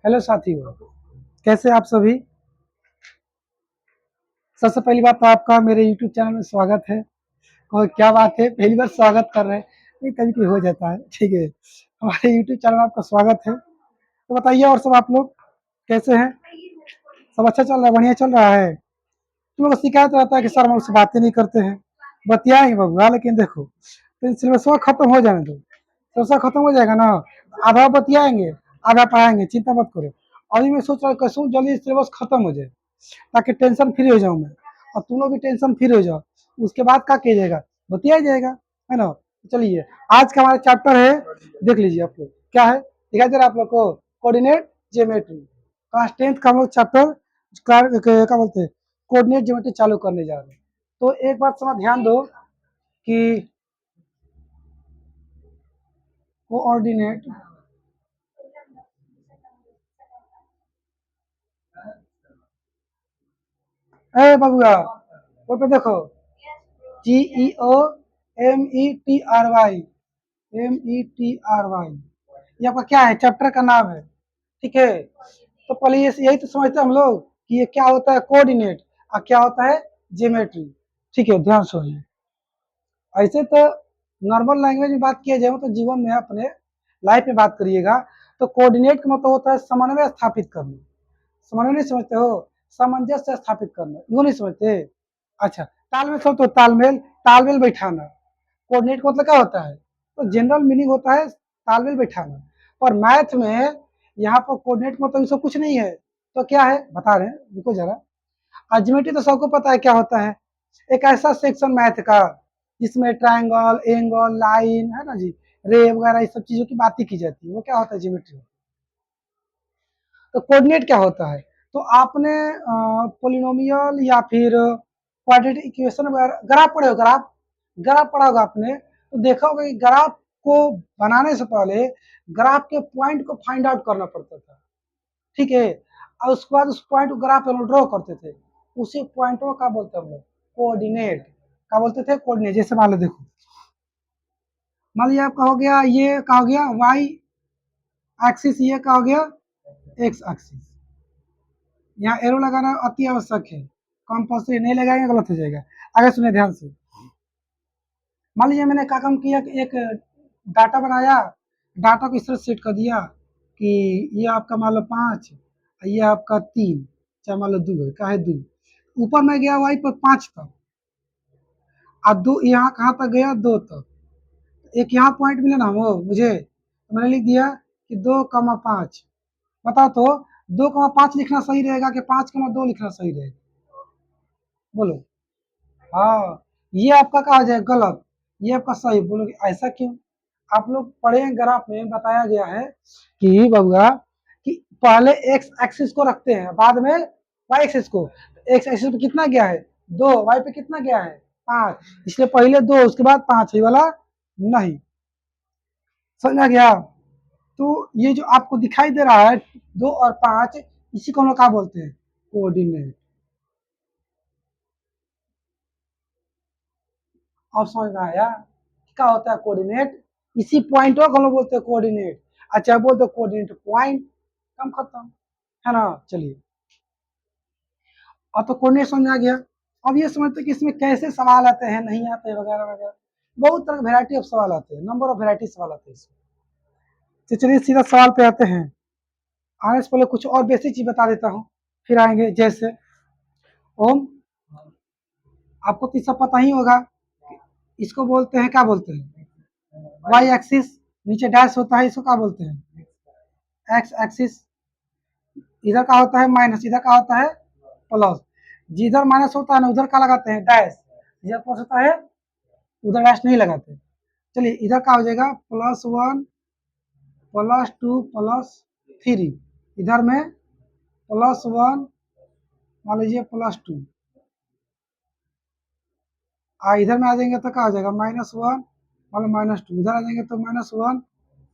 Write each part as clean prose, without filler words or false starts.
Hello साथियों, कैसे आप सभी। सबसे पहली बात तो आपका मेरे YouTube चैनल में स्वागत है। और क्या बात है, पहली बार स्वागत कर रहे हैं, ये कभी कभी हो जाता है। ठीक है, हमारे YouTube चैनल में आपका स्वागत है। तो बताइए और सब आप लोग कैसे हैं, सब अच्छा चल रहा है, बढ़िया चल रहा है। तुम लोग को शिकायत रहता है कि सर हम उससे बातें नहीं करते हैं, बतियाएंगे बबुआ, लेकिन देखो तो सिलेबस खत्म हो जाने दो, सिलेबस खत्म हो जाएगा ना, आधा बतियाएंगे आधा पढ़ाएंगे, चिंता मत करो। अभी मैं सोच रहा हूँ कैसे जल्दी सिलेबस खत्म हो जाए ताकि टेंशन फ्री हो जाऊं मैं, और तुम लोग भी टेंशन फ्री हो जाओ। उसके बाद क्या किया जाएगा, बतिया जाएगा, है ना। चलिए, आज का हमारा चैप्टर है, देख लीजिए आप लोग क्या है, दिखाई दे रहा है आप लोग को, कोऑर्डिनेट ज्योमेट्री। क्लास 10th का हम लोग चैप्टर क्या बोलते हैं, कोऑर्डिनेट ज्योमेट्री चालू करने जा रहे हैं। तो एक बात समझ ध्यान दो कि कोऑर्डिनेट बबुआ वो पे देखो, GEOMETRY, METRY, ये आपका क्या है, चैप्टर का नाम है। ठीक है, तो पहले ये यही तो समझते हैं हम लोग कि ये क्या होता है कोऑर्डिनेट और क्या होता है ज्योमेट्री। ठीक है, ध्यान सुनिए। ऐसे तो नॉर्मल लैंग्वेज में बात किया जाए तो जीवन में अपने लाइफ में बात करिएगा तो कोऑर्डिनेट का मतलब होता है समन्वय स्थापित करना। समन्वय नहीं समझते हो, सामंजस्य स्थापित करना, वो नहीं समझते। अच्छा, तालमेल सब तो तालमेल, तालमेल बैठाना। कोऑर्डिनेट का मतलब क्या होता है, तो जनरल मीनिंग होता है तालमेल बैठाना। और मैथ में यहाँ पर कोऑर्डिनेट मतलब सब कुछ नहीं है, तो क्या है बता रहे हैं, रुको जरा। ज्योमेट्री तो सबको पता है क्या होता है, एक ऐसा सेक्शन मैथ का जिसमें ट्रायंगल, एंगल, लाइन, है ना जी, रे वगैरह इस सब चीजों की बातें की जाती है, वो क्या होता है ज्योमेट्री। तो कोऑर्डिनेट क्या होता है, तो आपने पोलिनोमियल या फिर क्वाड्रेटिक इक्वेशन वगैरह ग्राफ पढ़े हो, ग्राफ ग्राफ पढ़ा होगा आपने, तो देखा होगा कि ग्राफ को बनाने से पहले ग्राफ के पॉइंट को फाइंड आउट करना पड़ता था। ठीक है, और उसके बाद उस पॉइंट को ग्राफ में ड्रॉ करते थे, उसी पॉइंट को क्या बोलते हैं हम लोग, कोऑर्डिनेट। क्या बोलते थे, कोऑर्डिनेट। जैसे मान लो देखो, मान लीजिए आपका हो गया, ये क्या हो गया वाई एक्सिस, ये क्या हो गया एक्स एक्सिस। यहाँ एरो लगाना अति आवश्यक है, कंपल्सरी, नहीं लगाएंगे गलत हो जाएगा। आगे सुने ध्यान से। मान लीजिए मैंने क्या काम किया कि एक डाटा बनाया, डाटा को इस तरह सेट कर दिया कि ये आपका मान लो 5, ये आपका 3, चाहे मान लो 2 है, क्या है 2। ऊपर में गया वाई पर 5 तक, और 2 यहाँ कहाँ तक गया 2 तक। एक यहाँ पॉइंट मिला ना वो मुझे, तो मैंने लिख दिया कि 2,5। बताओ तो 2,5 लिखना सही रहेगा कि 5,2 लिखना सही रहेगा, बोलो। हाँ, ये आपका कहा जाए गलत, ये आपका सही, बोलोगे ऐसा क्यों। आप लोग पढ़े हैं ग्राफ में बताया गया है कि बबुआ कि पहले एक्स एक्सिस को रखते हैं, बाद में वाई एक्सिस को। एक्स एक्सिस पे कितना गया है 2, वाई पे कितना गया है 5, इसलिए पहले 2 उसके बाद 5, ये वाला नहीं। समझा गया। तो ये जो आपको दिखाई दे रहा है 2 और 5, इसी को हम लोग क्या बोलते हैं, कोऑर्डिनेट। अब समझ में आया क्या होता है कोऑर्डिनेट, इसी पॉइंट को हम लोग बोलते हैं कोऑर्डिनेट। अच्छा, बोलते कोऑर्डिनेट पॉइंट, कम खत्म, है ना। चलिए, अब तो कोऑर्डिनेट समझ में आ गया। अब ये समझते कि इसमें कैसे सवाल आते हैं, नहीं आते हैं, वगैरह वगैरह, बहुत तरह वेराइटी ऑफ सवाल आते हैं, नंबर ऑफ वेराइटी सवाल आते हैं इसमें। तो चलिए सीधा सवाल पे आते हैं। आने से पहले कुछ और बेसिक चीज बता देता हूँ, फिर आएंगे। जैसे ओम, आपको तो सब पता ही होगा, इसको बोलते हैं क्या बोलते हैं, वाई एक्सिस, नीचे डैश होता है, इसको क्या बोलते हैं, एक्स एक्सिस। इधर का होता है माइनस, इधर का होता है प्लस। जिधर माइनस होता है ना उधर क्या लगाते हैं, डैश। इधर प्लस होता है उधर डैश नहीं लगाते। चलिए, इधर क्या हो जाएगा, +1 +2 +3, इधर में +1, मान लीजिए +2, इधर में आ जाएंगे तो क्या हो जाएगा -1 मतलब -2, इधर आ जाएंगे तो -1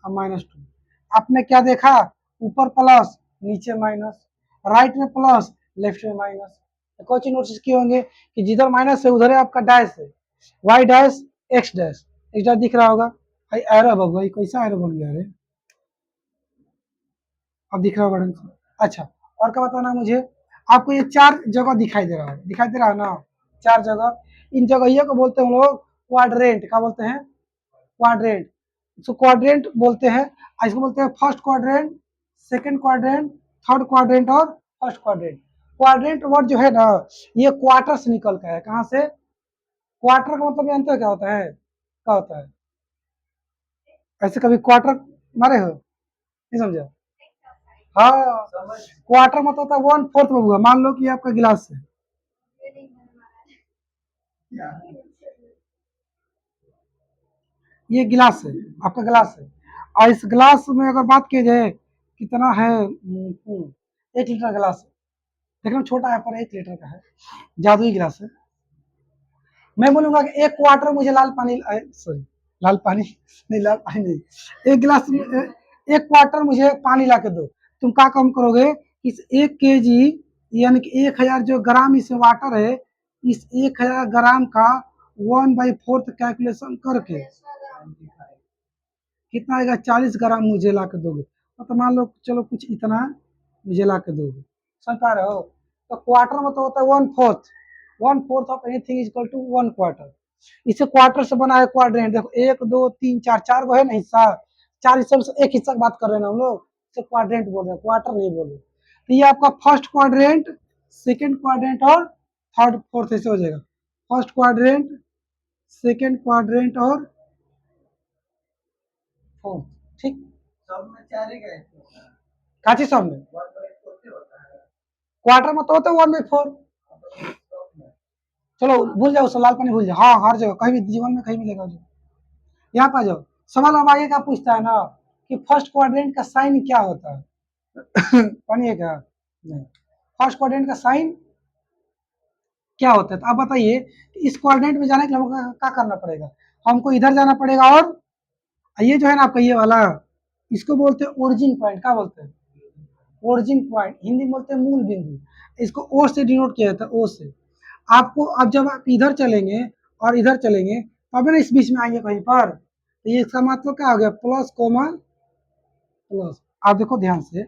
और -2। आपने क्या देखा, ऊपर प्लस नीचे माइनस, राइट में प्लस लेफ्ट में माइनस। कोई चीज नोटिस किए होंगे कि जिधर माइनस है उधर आपका डैश है, Y dash X dash, X dash दिख रहा होगा। भाई एरो बग भाई, कैसा एरो बन गया रे? अब दिख रहा होगा ढंग से। अच्छा, और क्या बताना है मुझे? आपको ये 4 जगह दिखाई दे रहा है, दिखाई दे रहा है ना? 4 जगह, इन जगहियों को बोलते हैं हम लोग क्वाड्रेंट। क्या बोलते हैं? क्वाड्रेंट। इसको क्वाड्रेंट बोलते हैं, और इसको बोलते हैं first quadrant, second quadrant, third quadrant और फर्स्ट क्वाड्रेंट। क्वाड्रेंट वर्ड जो है ना, ये क्वार्टर से निकल का है। कहाँ से? क्वार्टर का मतलब जानते हो क्या होता है? क्या होता है? ऐसे कभी क्वार्टर मारे हो? नहीं समझा? हाँ, क्वार्टर मतलब होता है 1/4 में हुआ। मान लो कि ये आपका गिलास है, ये गिलास है, आपका गिलास है, और इस गिलास में अगर बात की जाए कितना है, 1 लीटर गिलास है। देखने में छोटा है पर 1 लीटर का है, जादुई गिलास है। मैं बोलूंगा कि एक क्वार्टर मुझे लाल पानी, सॉरी, लाल पानी नहीं, लाल पानी नहीं, एक गिलास में, एक क्वार्टर मुझे पानी ला के दो। तुम क्या कम करोगे? इस 1 kg, यानी कि 1000 जो ग्राम इसमें वाटर है, इस 1000 ग्राम का 1/4 कैलकुलेशन करके कितना आएगा? 40 ग्राम मुझे ला के दोगे। तो मान लो चलो कुछ इतना मुझे ला के दोगे, समझ पा रहे हो? तो क्वार्टर में तो होता है 1/4, 1/4 of anything is equal to 1 quarter. इसे क्वार्टर से बना है क्वाड्रेंट। देखो 1 2 3 4, 4 गो है ना हिस्सा, 4 हिस्से में से एक हिस्सा की बात कर रहे हैं ना हम लोग, इसे क्वाड्रेंट बोल रहे हैं, क्वार्टर नहीं बोल रहे। तो ये आपका फर्स्ट क्वाड्रेंट, सेकेंड क्वाड्रेंट और थर्ड फोर्थ ऐसे हो जाएगा। फर्स्ट क्वाड्रेंट, सेकेंड क्वाड्रेंट और फोर्थ। ठीक, सब में 4 ही गए, काची सब में क्वार्टर में तो होता है 1/4। चलो भूल जाओ, लाल पानी भूल जाओ। हाँ, हर जगह कहीं भी जीवन में कहीं मिलेगा जो। यहाँ पर आ जाओ। सवाल अब आगे का पूछता है ना कि फर्स्ट क्वाड्रेंट का साइन क्या होता है? पानी है क्या? नहीं। फर्स्ट क्वाड्रेंट का साइन क्या होता है? तो आप बताइए, इस क्वाड्रेंट में जाने के लिए हमको क्या करना पड़ेगा? हमको इधर जाना पड़ेगा, और ये जो है ना आपका ये वाला, इसको बोलते हैं ओरिजिन पॉइंट। क्या बोलते हैं? ओरिजिन पॉइंट, हिंदी में बोलते हैं मूल बिंदु। इसको ओ से डिनोट किया जाता है, ओ से। आपको अब जब आप इधर चलेंगे और इधर चलेंगे, तब ना इस बीच में आएंगे कहीं पर, तो ये इसका मतलब क्या हो गया? Plus coma plus. आप देखो ध्यान से,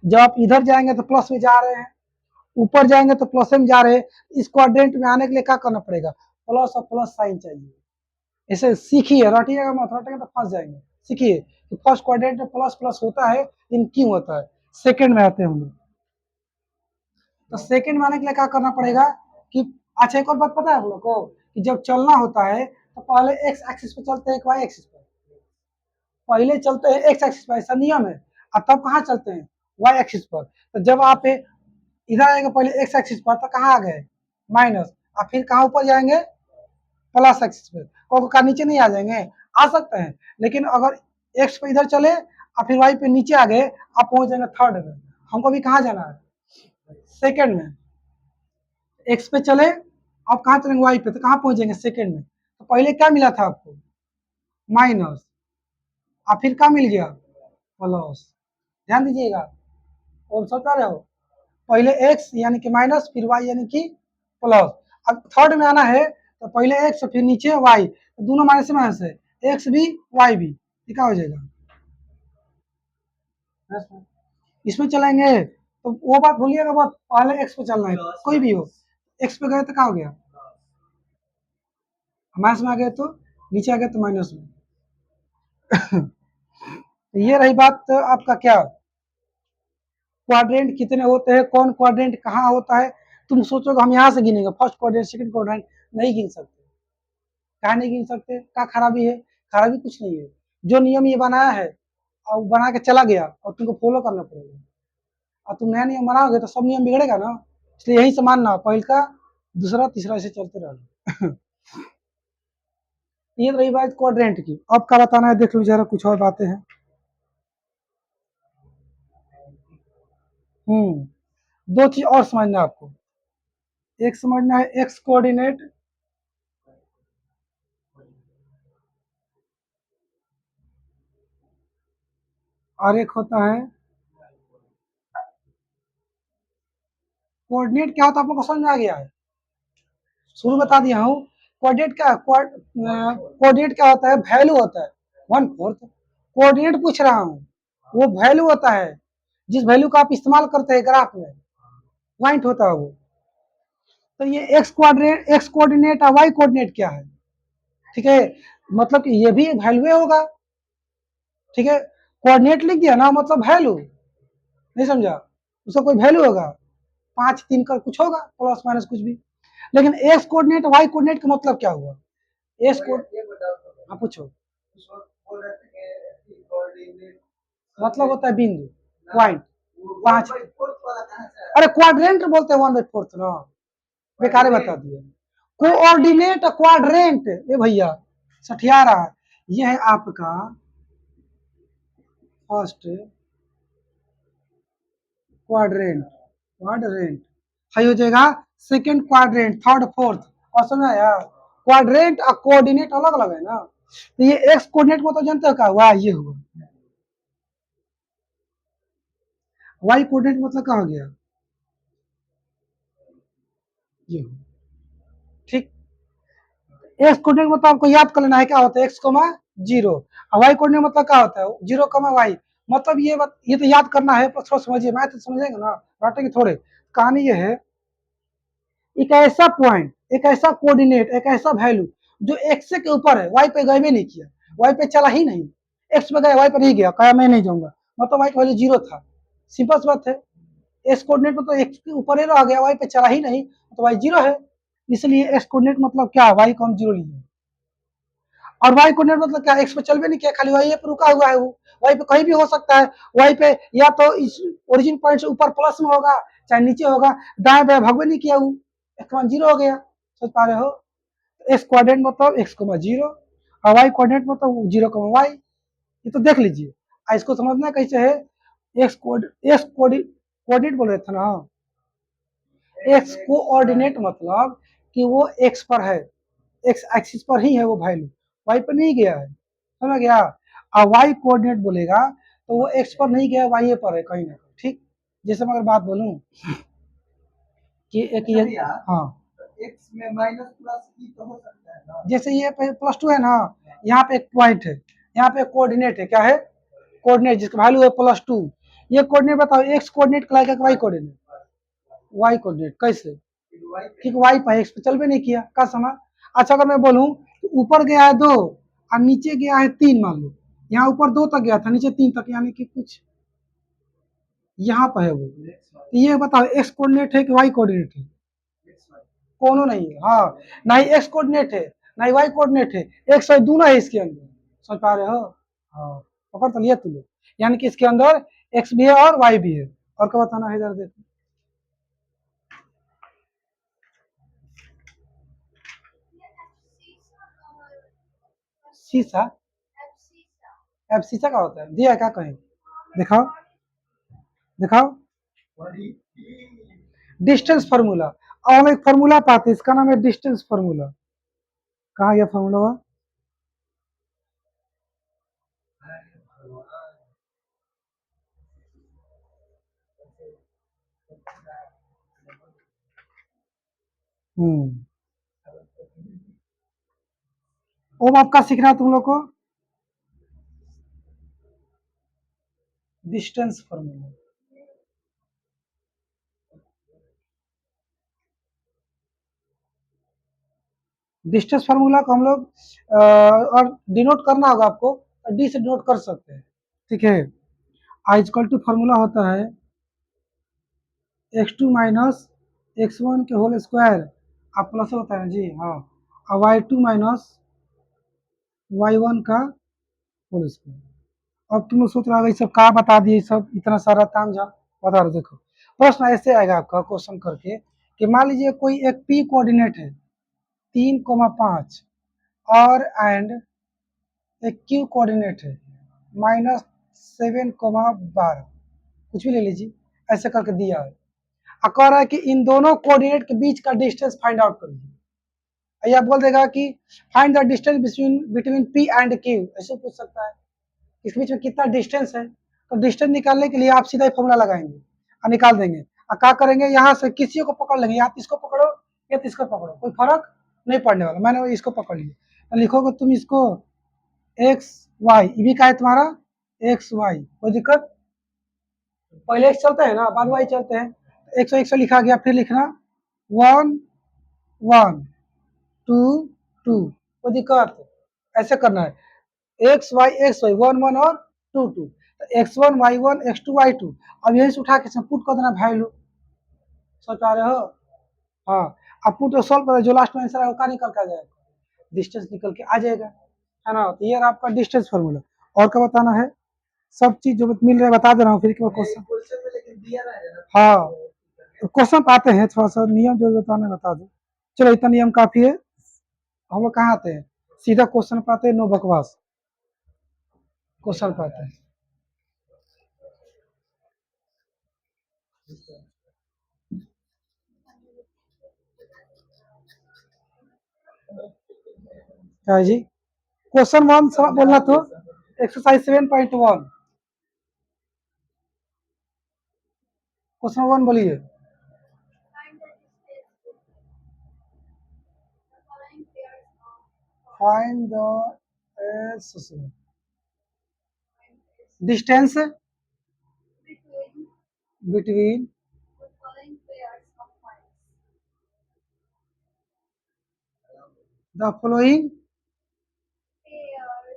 जब आप इधर जाएंगे तो प्लस में जा रहे हैं, ऊपर जाएंगे तो प्लस में जा रहे हैं। इस क्वाड्रेंट में आने के लिए क्या करना पड़ेगा? प्लस और प्लस साइन चाहिए। इसे सीखिए, रटिएगा मत, रटेंगे तो फंस जाएंगे। सीखिए कि फर्स्ट क्वाड्रेंट में प्लस प्लस होता है, लेकिन क्यों होता है? सेकंड में आते हैं हम लोग। तो सेकंड में आने के लिए क्या करना पड़ेगा कि, अच्छा एक और बात पता है आप लोग को, कि जब चलना होता है तो पहले एक्स एक्सिस पे चलते हैं, एक वाई एक्सिस पे। पहले चलते हैं एक्स एक्सिस पर, ऐसा नियम है, और तब कहाँ चलते हैं? वाई एक्सिस पर। तो जब आप इधर आएंगे पहले एक्स एक्सिस पर, तो कहाँ आ गए? माइनस। और फिर कहाँ ऊपर जाएंगे? प्लस एक्सिस पे। का नीचे नहीं आ जाएंगे? आ सकते हैं, लेकिन अगर एक्स पे इधर चले और फिर वाई पे नीचे आ गए, आप पहुंच जाएंगे थर्ड में। हमको भी कहाँ जाना है? सेकंड में। एक्स पे चले, अब कहाँ चलेंगे? वाई पे, तो कहाँ पहुंचेंगे? सेकंड में। तो पहले क्या मिला था आपको? माइनस। और फिर क्या मिल गया? प्लस। ध्यान दीजिएगा, और समझ पा रहे हो? पहले एक्स यानी कि माइनस, फिर वाई यानी कि प्लस। अब थर्ड में आना है तो पहले एक्स फिर नीचे वाई, तो दोनों माइनस से माइनस है, एक्स भी वाई भी, ये क्या हो जाएगा? इसमें चलेंगे तो वो बात भूलिएगा मत, पहले एक्स पे चलना है, कोई भी हो। एक्स पे गए तो क्या हो गया? माइनस में आ गए तो नीचे आ गए तो माइनस में। तो ये रही बात। तो आपका क्या क्वाड्रेंट कितने होते हैं, कौन क्वाड्रेंट कहाँ होता है? तुम सोचोगे हम यहाँ से गिनेंगे फर्स्ट क्वाड्रेंट सेकंड क्वाड्रेंट, नहीं गिन सकते। कहा नहीं गिन सकते? क्या खराबी है? खराबी कुछ नहीं है, जो नियम ये बनाया है और बना के चला गया, और तुमको फॉलो करना पड़ेगा। और तुम नया नियम बनाओगे तो सब नियम बिगड़ेगा ना, इसलिए यही से मानना, पहल का दूसरा तीसरा ऐसे चलते रहना। ये रही बात क्वाड्रेंट की। अब क्या बताना है देख लो जरा, कुछ और बातें हैं। दो चीज और समझना है आपको। एक समझना है एक्स कोऑर्डिनेट, और एक होता है कोऑर्डिनेट। क्या होता है आप लोग को समझ में आ गया है? शुरू बता दिया हूँ। कोऑर्डिनेट क्या, कोऑर्डिनेट क्या होता है? वैल्यू होता है। 1/4। कोऑर्डिनेट पूछ रहा हूँ, वो वैल्यू होता है जिस वैल्यू का आप इस्तेमाल करते हैं ग्राफ में, पॉइंट होता है वो। तो ये एक्स कोऑर्डिनेट और वाई कोऑर्डिनेट क्या है, ठीक है, मतलब कि ये भी वैल्यू होगा, ठीक है। कोऑर्डिनेट लिख दिया ना, मतलब वैल्यू, नहीं समझा, उसका कोई वैल्यू होगा, 5 3 का कुछ होगा, प्लस माइनस कुछ भी। लेकिन एक्स कोऑर्डिनेट वाई कोऑर्डिनेट का मतलब क्या हुआ, एक्स को, हाँ पूछो। मतलब होता है बिंदु, पॉइंट, 5। अरे क्वाड्रेंट बोलते हैं 1/4 ना, बेकार बता दिए। कोऑर्डिनेट क्वाड्रेंट, ये भैया सठिया रहा है, ये है आपका फर्स्ट क्वाड्रेंट, क्वाड्रेंट हाई हो जाएगा, सेकंड क्वाड्रेंट, थर्ड फोर्थ, और समझा यार, क्वाड्रेंट और कोऑर्डिनेट अलग अलग है ना। तो ये एक्स कोऑर्डिनेट में तो जानते हो क्या हुआ, ये हुआ। वाई कोऑर्डिनेट मतलब कहाँ गया, ये हुआ, ठीक। एक्स कोऑर्डिनेट मतलब आपको याद कर लेना है, क्या होता है एक्स कोमा जीरो, और वाई कोऑर्डिनेट मतलब क्या होता है जीरो कोमा वाई। मतलब ये तो याद करना है, पर थोड़ा समझिए, मैं तो समझेंगे ना, रटेंगे थोड़े। कहानी ये है, एक ऐसा पॉइंट, एक ऐसा कोऑर्डिनेट, एक ऐसा वैल्यू जो एक्स के ऊपर है, वाई पे गए भी नहीं किया, वाई पे चला ही नहीं, एक्स पे गया वाई पे नहीं गया, कहा मैं नहीं जाऊंगा, मतलब वाई का वैल्यू जीरो था। सिंपल सी बात है, एक्स कोऑर्डिनेट में तो एक्स के ऊपर ही रह गया, वाई पे चला ही नहीं, तो वाई जीरो है। इसलिए एक्स कोऑर्डिनेट मतलब क्या, वाई को हम जीरो लिए, और वाई कोऑर्डिनेट मतलब क्या, एक्स पे चल भी नहीं किया, खाली वाई पे रुका हुआ है वो, वाई पे कहीं भी हो सकता है, वाई पे या तो इस ओरिजिन पॉइंट से ऊपर प्लस में होगा, चाहे नीचे होगा, दाएं बाएं भगवे नहीं किया, वो एक्स मान जीरो हो गया, समझ पा रहे हो। एक्स कोऑर्डिनेट मतलब एक्स कोमा जीरो, और वाई कोऑर्डिनेट मतलब जीरो कोमा वाई, ये तो देख लीजिए। इसको समझना कैसे है, एक्स कोऑर्डिनेट बोल रहे थे ना, एक्स कोऑर्डिनेट मतलब कि वो एक्स पर है, एक्स एक्सिस पर ही है वो वैल्यू, वाई पर नहीं गया है, समझ गया। और वाई कोऑर्डिनेट बोलेगा तो वो एक्स पर नहीं गया, वाई पर है कहीं ना कहीं, ठीक। जैसे मैं अगर बात बोलूं कि एक ये, हाँ, एक्स में माइनस प्लस ई तो हो सकता है ना, जैसे ये +2 है ना, यहाँ पे एक पॉइंट है, यहाँ पे कोऑर्डिनेट है, क्या है कोऑर्डिनेट, जिसका वैल्यू है +2, ये कोऑर्डिनेट बताओ एक्स कोऑर्डिनेट कहलाएगा कि वाई कोऑर्डिनेट, वाई कोऑर्डिनेट कैसे, क्योंकि वाई पर एक्स पे चल भी नहीं किया का समय। अच्छा अगर मैं बोलूं तो ऊपर गया है 2 और नीचे गया है 3, मान लो यहाँ ऊपर 2 तक गया था, नीचे 3 तक, यानी कि कुछ यहाँ पर है वो, तो ये बताओ एक्स कोऑर्डिनेट है कि वाई कोऑर्डिनेट है, कोनो नहीं है, हाँ, ना ही एक्स कोऑर्डिनेट है ना ही वाई कोऑर्डिनेट है, एक्स वाई दोनों है इसके अंदर, समझ पा रहे हो, हाँ, पकड़ तो लिया तुम लोग, यानी कि इसके अंदर एक्स भी है और वाई भी है। और क्या बताना है इधर देखो, शीशा, अब शीशा का होता है, दिया क्या कहें, दिखाओ, दिखाओ, डिस्टेंस फार्मूला, और हम एक फार्मूला पाते हैं, इसका नाम है डिस्टेंस फार्मूला, कहाँ गया फार्मूला हुआ, हम्म, ओम आपका सीखना तुम लोग को, डिस्टेंस फार्मूला, डिस्टेंस फार्मूला को हम लोग और डिनोट करना होगा आपको, डी से डिनोट कर सकते हैं, ठीक है। आई इक्वल टू फार्मूला होता है x2 माइनस x1 के होल स्क्वायर, आप प्लस होता है जी, हाँ, और y2 माइनस y1 का होल स्क्वायर। अब तुम लोग सोच रहे हो ये सब कहा बता दिए, सब इतना सारा ताम झाम बता रहे, देखो प्रश्न ऐसे आएगा आपका क्वेश्चन करके, कि मान लीजिए कोई एक p कोऑर्डिनेट है 3,5, और एंड एक q कोऑर्डिनेट है -7,12, कुछ भी ले लीजिए, ऐसे करके दिया है, और कह रहा है कि इन दोनों कोऑर्डिनेट के बीच का डिस्टेंस फाइंड आउट करिए। या बोल देगा कि find the distance between P and Q, ऐसे पूछ सकता है, इस बीच में कितना डिस्टेंस है, तो डिस्टेंस निकालने के लिए आप सीधा ही फॉर्मूला लगाएंगे और निकाल देंगे, और क्या करेंगे, यहाँ से किसी को पकड़ लेंगे, आप इसको पकड़ो या इसको पकड़ो, कोई फर्क नहीं पड़ने वाला, मैंने इसको पकड़ लिया, तो लिखोगे तुम इसको x वाई, ये भी का है तुम्हारा एक्स वाई, कोई दिक्कत? पहले एक्स चलते हैं ना, बाद वाई चलते हैं। एक सौ लिखा गया, फिर लिखना 1 1 2 2, कोई दिक्कत? ऐसे करना है एक्स वाई 1 1 और 2 2, X one Y one X two Y two. अब यही से उठा के पुट कर देना वैल्यू, समझ पा रहे हो? हाँ, अब पुट सॉल्व कर, जो लास्ट में आंसर है वो का निकल के आ जाएगा, डिस्टेंस निकल के आ जाएगा, है ना? तो ये रहा आपका डिस्टेंस फार्मूला। और क्या बताना है? सब चीज जो मिल रहा है बता दे रहा हूँ, फिर क्वेश्चन। हाँ, क्वेश्चन आते हैं, थोड़ा सा नियम जो बताना है बता दो। चलो इतना नियम काफी है, हम लोग कहाँ आते हैं, सीधा क्वेश्चन पे आते हैं, नो बकवास, क्वेश्चन पे आते हैं। क्या है जी? क्वेश्चन 1 बोलना तो एक्सरसाइज 7.1, क्वेश्चन 1 बोलिए। Find the distance between the following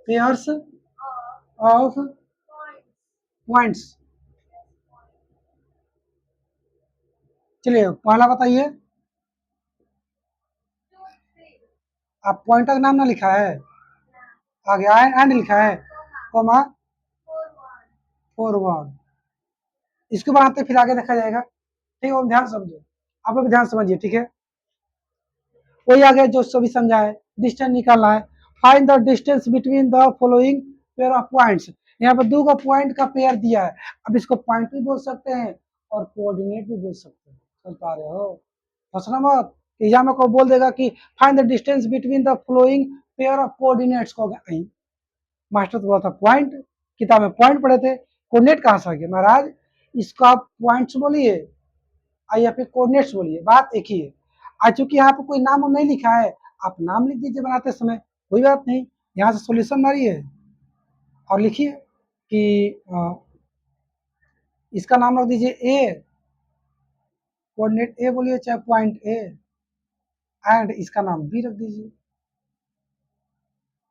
pairs of points. चलिए पहला बताइए, आप पॉइंट का नाम ना लिखा है, आगे एंड लिखा है, कोमा 4 1, इसको बनाते फिर आगे देखा जाएगा, ठीक है? ध्यान समझो, आप लोग ध्यान समझिए, ठीक है? वही आगे जो सभी समझा है, डिस्टेंस निकालना है, find the distance between the following pair of points. यहाँ पर दो का पॉइंट का पेयर दिया है, अब इसको पॉइंट भी बोल सकते हैं और कोऑर्डिनेट भी बोल सकते हैं, समझ पा रहे हो? फंसना मत, एग्जाम में को बोल देगा कि find the distance between the following pair of coordinates को, मास्टर तो बोला था पॉइंट, किताब में पॉइंट पढ़े थे, कोऑर्डिनेट कहाँ से आ गया महाराज? इसको आप पॉइंट्स बोलिए या फिर कोऑर्डिनेट्स बोलिए, बात एक ही है। आज चूंकि यहाँ पर कोई नाम नहीं लिखा है, आप नाम लिख दीजिए बनाते समय, कोई बात नहीं, यहाँ से सॉल्यूशन मारिए और लिखिए कि इसका नाम रख दीजिए ए, कोऑर्डिनेट ए बोलिए चाहे पॉइंट ए, एंड इसका नाम बी रख दीजिए,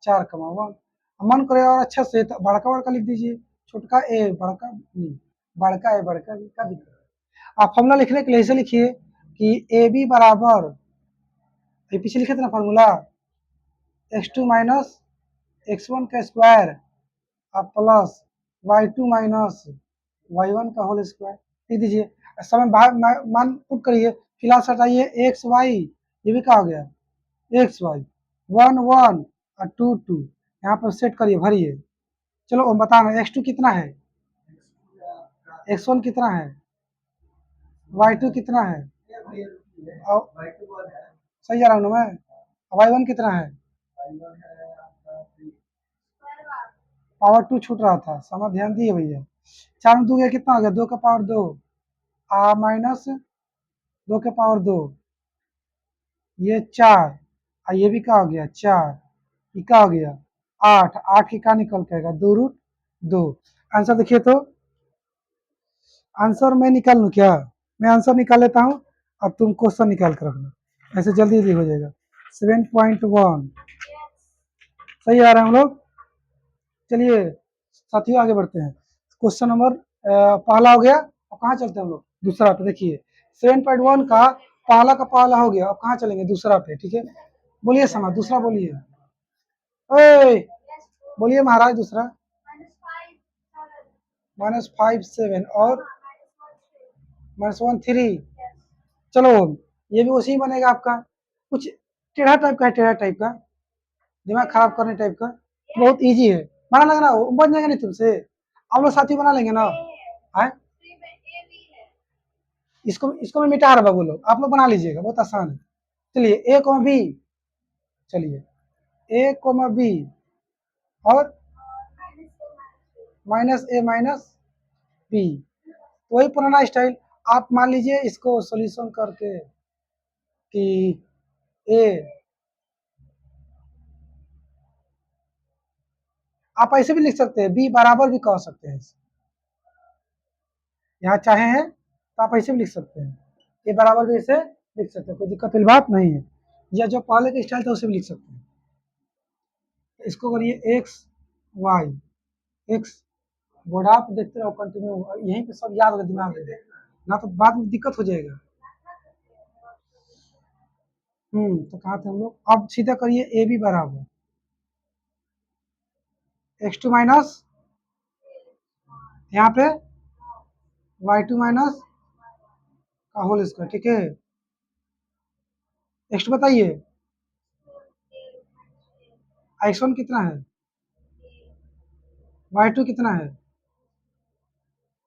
4,1। मन करे और अच्छा से तो बड़का बड़का लिख दीजिए, छोटका ए बड़का नहीं, बड़का ए बड़का बी का दिक्कत। आप फॉर्मूला लिखने के लिए ऐसे लिखिए कि ए बी बराबर, ये पीछे लिखे थे ना फॉर्मूला, x2 माइनस x1 का स्क्वायर अब प्लस y2 माइनस y1 का होल स्क्वायर, लिख दीजिए। समय मान पुट करिए, फिलहाल सटाइए एक्स वाई, ये भी क्या हो गया एक्स वाई, 1 1 और 2 2, यहाँ पर सेट करिए भरिए। चलो बताना x2 कितना है, x1 कितना है, y2 कितना है, और सही जा रहा हूँ ना मैं, y1 कितना है, पावर 2 छूट रहा था, समय ध्यान दिए भैया। 4 में 2 गया कितना हो गया, 2 का पावर 2 माइनस 2 के पावर 2, ये 4, और ये भी क्या हो गया 4, ये क्या हो गया 8, 8 की क्या निकल के आएगा 2√2। आंसर देखिए तो, आंसर मैं निकाल लूँ क्या? मैं आंसर निकाल लेता हूँ, अब तुम क्वेश्चन निकाल कर रखना, ऐसे जल्दी जल्दी हो जाएगा। 7.1 सही आ रहे हैं हम लोग। चलिए साथियों आगे बढ़ते हैं, क्वेश्चन नंबर पहला हो गया, अब कहाँ चलते हैं हम लोग दूसरा पे, देखिए 7.1 का पहला हो गया, अब कहाँ चलेंगे दूसरा पे, ठीक है? बोलिए समा, दूसरा बोलिए, बोलिए महाराज दूसरा, -5 7 और -1 3, चलो ये भी उसी बनेगा आपका, कुछ टेढ़ा टाइप का है, टेढ़ा टाइप का, दिमाग खराब करने टाइप का, बहुत इजी है, बना लेंगे ना, बन जाएगा नहीं तुमसे, आप लोग साथी बना लेंगे ना, है? इसको मैं मिटा रहा बोलो, आप लोग बना लीजिएगा, बहुत आसान है। चलिए ए कोमा बी, चलिए ए कोमा बी और -a -b, वही पुराना स्टाइल। आप मान लीजिए इसको सॉल्यूशन करके कि ए आप ऐसे भी लिख सकते हैं, बी बराबर भी कह सकते हैं, यहाँ चाहे हैं तो आप ऐसे भी लिख सकते हैं, ए बराबर भी ऐसे लिख सकते हैं, कोई दिक्कत वाली बात नहीं है, या जो पहले का स्टाइल था उसे भी लिख सकते हैं। इसको करिए एक्स वाई, एक्स बोर्ड आप देखते रहो कंटिन्यू, यहीं पे सब याद होगा दिमाग में, ना तो बाद में दिक्कत हो जाएगा। तो कहा थे हम लोग, अब सीधा करिए ए बी बराबर एक्स टू माइनस यहाँ पे वाई टू माइनस का होल स्क्वायर, ठीक है। नेक्स्ट बताइए, एक्स वन कितना है, वाई टू कितना है,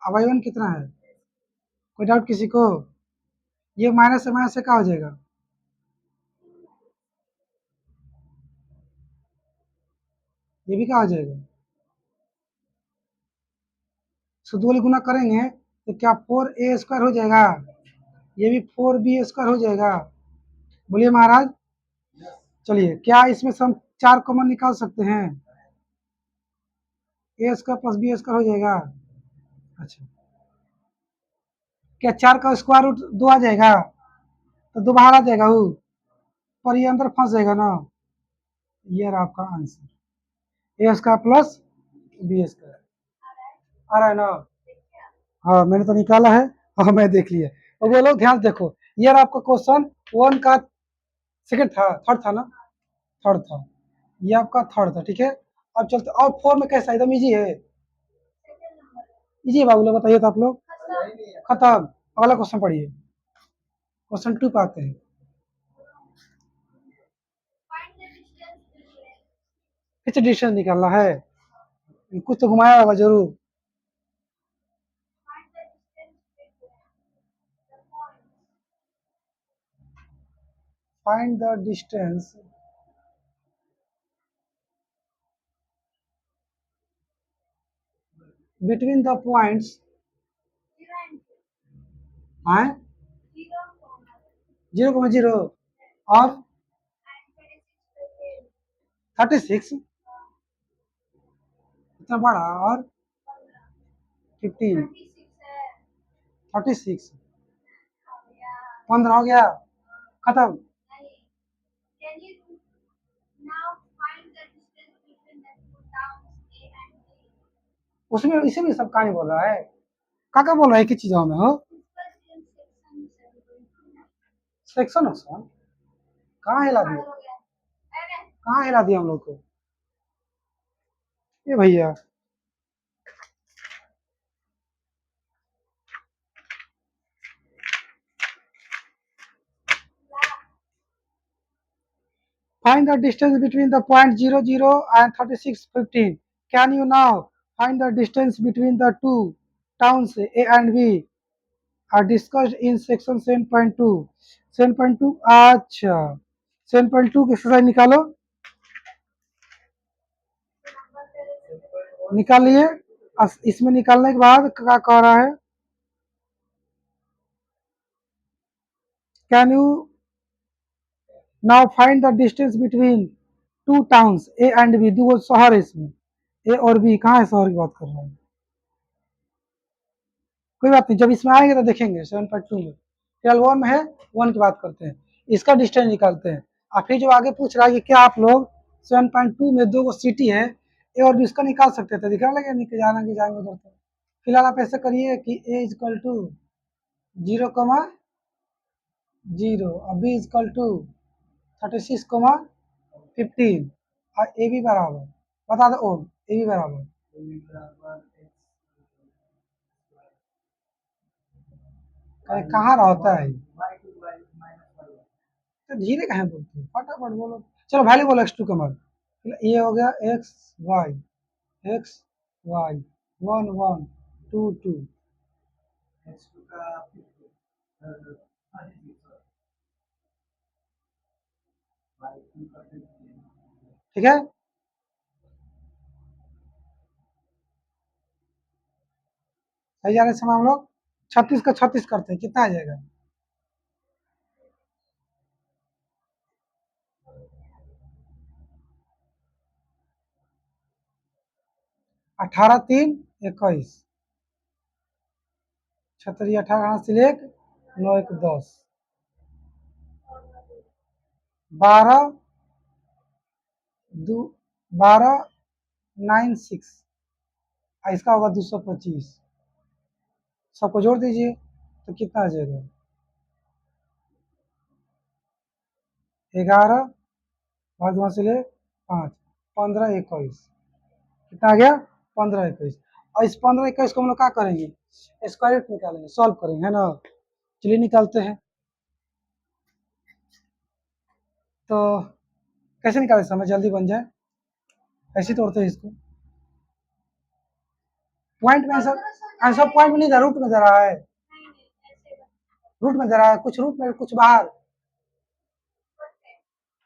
वाई वन कितना है, कोई डाउट किसी को? ये माइनस से क्या हो जाएगा, ये भी क्या हो जाएगा, शुद्ध वाले गुना करेंगे तो क्या फोर ए स्क्वायर हो जाएगा, ये भी फोर बी स्क्वायर हो जाएगा। बोलिए महाराज। चलिए, क्या इसमें से हम चार कॉमन निकाल सकते हैं, ए स्क्वायर प्लस बी स्क्वायर हो जाएगा। अच्छा, क्या चार का स्क्वायर रूट दो आ जाएगा, तो दो बाहर आ जाएगा वो, पर ये अंदर फंस जाएगा ना, ये रहा आपका आंसर, ए स्क्वायर प्लस बी स्क्वायर, आ रहा है ना? हाँ मैंने तो निकाला है, हाँ मैं देख लिया। और वो लोग ध्यान से देखो, ये रहा आपका क्वेश्चन वन का सेकंड था, थर्ड था ना, थर्ड था, ये आपका थर्ड था, ठीक है। अब चलते, और फोर में कैसा, एकदम इजी है, इजी है बाबू लोग, बताइए तो आप लोग, खत्म। अगला क्वेश्चन पढ़िए, क्वेश्चन टू पे आते हैं। किस डिस्टेंस निकालना है, कुछ तो घुमाया होगा जरूर। Find the distance between the points, है 0,0 और 36, इतना बड़ा, और 15, 36, 15 हो गया, खत्म। उसमें इसे भी सब कहानी बोल रहा है, काका बोल रहा है, किस चीजों में हो, सेक्शन ऑप्शन कहाँ हिला दिया, कहाँ हिला दिया हम लोग को, ये भैया। Find the distance between the point 0, 0 and 36, 15. Can you now find the distance between the two towns A and B are discussed in section 7.2. 7.2, अच्छा 7.2 की एक्सरसाइज निकालो, निकाल लिए। इसमें निकालने के बाद क्या कह रहा है, can you now find the distance between two towns A and B, दो शहर है इसमें, ए और बी, कहाँ है शहर की बात कर रहा है, कोई बात नहीं, जब इसमें आएंगे तो देखेंगे 7.2 में, फिलहाल वन है, वन की बात करते हैं, इसका डिस्टेंस निकालते हैं। और फिर जो आगे पूछ रहा है कि क्या आप लोग 7.2 में दो सिटी है ए और बी, इसका निकाल सकते थे, दिखा लगे निकल जाना कि जाएंगे उधर, तो फिलहाल आप ऐसे करिए कि ए इजकल टू 0,0 और बी इजकल टू 36,15 और ए बी बराबर, बता दो ओम, ए बी बराबर कहाँ रहता है, तो धीरे कहाँ बोलते हैं, फटाफट बोलो, चलो वैल्यू बोलो एक्स टू का मान, ये हो गया एक्स वाई 1, 1, 2, 2, ठीक है। सही जाने समय हम लोग 36 का 36 करते हैं, कितना आ जाएगा, 18 3 21, 36 18 हासिल 1, 9 1 10, 12 दो 12 9 6, इसका होगा 225, सबको जोड़ दीजिए तो कितना आ जाएगा? 11 भाग हासिल 5, 15 21, कितना आ गया? 15 21। और इस 15 21 को हम लोग क्या करेंगे? स्क्वायर रूट निकालेंगे, सॉल्व करेंगे, है ना? चलिए निकालते हैं। तो कैसे निकाले समय जल्दी बन जाए? ऐसे तोड़ते हैं इसको। पॉइंट में आंसर, आंसर पॉइंट में नहीं था, रूट में दे रहा है, रूट में दे रहा है, कुछ रूट में कुछ बाहर।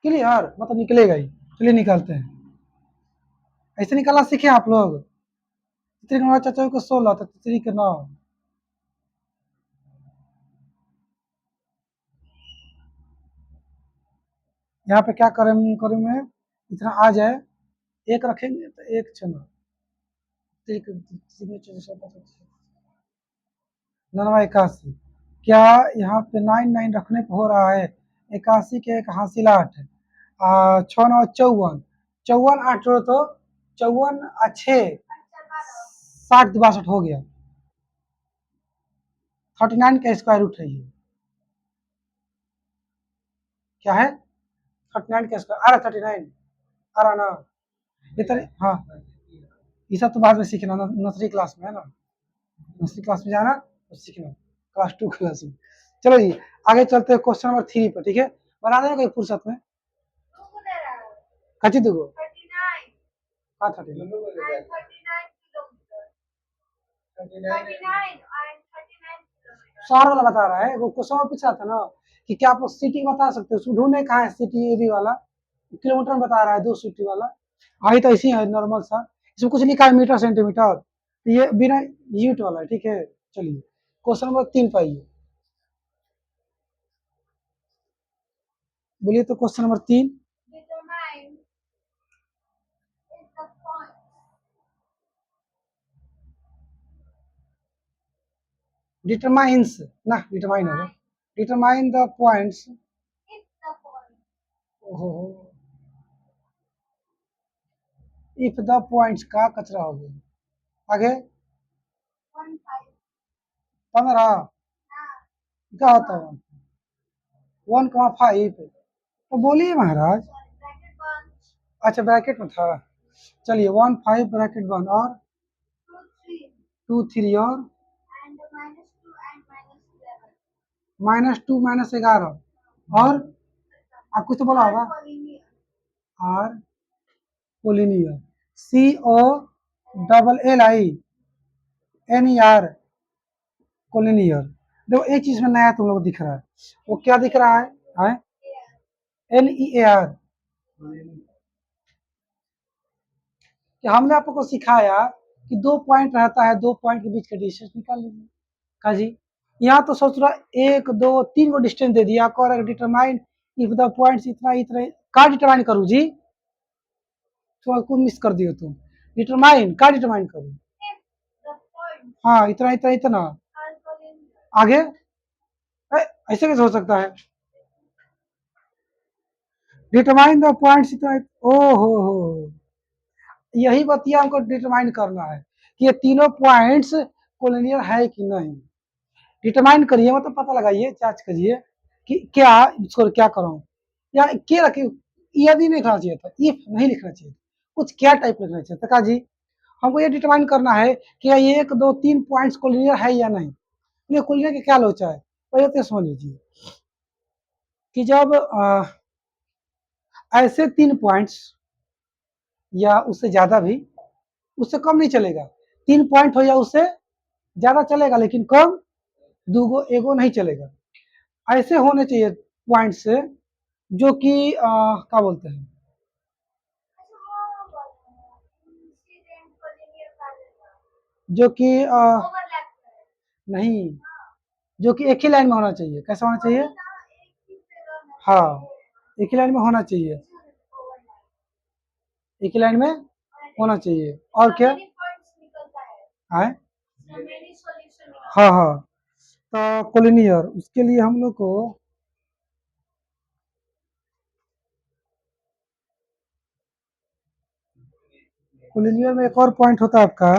क्लियर, मतलब निकलेगा ही। चलिए निकालते हैं। ऐसे निकालना सीखे आप लोग। तीसरी के 9 चाचा को 16, तो तीसरी के 9, यहाँ पे क्या करें मैं, इतना आ जाए, एक रखेंगे तो एक चलो, ननवा 81, क्या यहाँ पे 9 9 रखने पे हो रहा है? 81 के एक हासिल 8, 6 9 54, 54 8 जोड़ो तो 54 6 60 62 हो गया। 39 का स्क्वायर रूट है ये, क्या है? 39 का स्क्वायर, आ रहा 39, आ रहा ना? इतने, हाँ, ये सब तो बाद में सीखना ना, नर्सरी क्लास में, है ना? नर्सरी क्लास में जाना तो सीखना, क्लास 2 क्लास में। चलो जी, आगे चलते हैं क्वेश्चन नंबर 3 पर, ठीक है? बना देना कोई फुर्सत में। कची दुगो? हाँ 39, शहर वाला बता रहा है, वो क्वेश्चन पूछ रहा था ना कि क्या आप सिटी बता सकते हो, ढूंढने कहाँ है सिटी एबी वाला, किलोमीटर में बता रहा है 2 सिटी वाला। हाँ, ये तो ऐसे ही है नॉर्मल सा, इसमें कुछ लिखा है मीटर सेंटीमीटर, तो ये बिना यूनिट वाला है, ठीक है? चलिए क्वेश्चन नंबर 3 पर आइए, बोलिए तो क्वेश्चन नंबर 3। डिटरमाइंस ना, डिटरमाइन होगा, डिटरमाइन द पॉइंट्स, ओहो, इफ द पॉइंट्स का कचरा हो गया, आगे 15 क्या होता है? 1,5, तो बोलिए महाराज। अच्छा ब्रैकेट में था, चलिए 1 5 ब्रैकेट 1 और 2 3 और -2 -11 और आप कुछ तो बोला होगा, आर कोलिनियर, COLLINER कोलिनियर। देखो एक चीज में नया तुम लोग दिख रहा है, वो क्या दिख रहा है? NEAR, कि हमने आपको सिखाया कि 2 पॉइंट रहता है, 2 पॉइंट के बीच का डिस्टेंस निकाल लीजिए। का जी, यहाँ तो सोच रहा 1 2 3 को डिस्टेंस दे दिया, और डिटरमाइन इफ द पॉइंट्स इतना इतना, का डिटरमाइन करूँ जी? तो कुछ मिस कर दियो तुम, डिटरमाइन का डिटरमाइन करूँ? हाँ, इतना इतना इतना, आगे ऐसे कैसे हो सकता है? डिटरमाइन द पॉइंट्स इतना, ओ हो, यही बतिया हमको डिटरमाइन करना है कि ये तीनों पॉइंट्स कोलिनियर है कि नहीं। डिटरमाइन करिए, मतलब पता लगाइए, जांच करिए कि क्या इसको क्या कराऊं, या क्या रखिए, यदि नहीं लिखना चाहिए था, इफ नहीं लिखना चाहिए था, कुछ क्या टाइप लिखना चाहिए था? का जी हमको ये डिटरमाइन करना है कि ये 1 2 3 पॉइंट्स कोलिनियर है या नहीं। ये कोलिनियर के क्या लोचा है, पहले तो समझ लीजिए कि जब ऐसे 3 पॉइंट्स या उससे ज्यादा भी, उससे कम नहीं चलेगा, 3 पॉइंट हो या उससे ज्यादा चलेगा, लेकिन कम दूगो एगो नहीं चलेगा, ऐसे होने चाहिए पॉइंट से जो कि क्या बोलते हैं, जो कि नहीं, जो कि एक ही लाइन में होना चाहिए। कैसा होना चाहिए? हाँ, एक ही लाइन में होना चाहिए, एक ही लाइन में होना चाहिए। और क्या? आए। हाँ हाँ, तो कोलिनियर उसके लिए हम लोग को कोलिनियर में एक और पॉइंट होता है आपका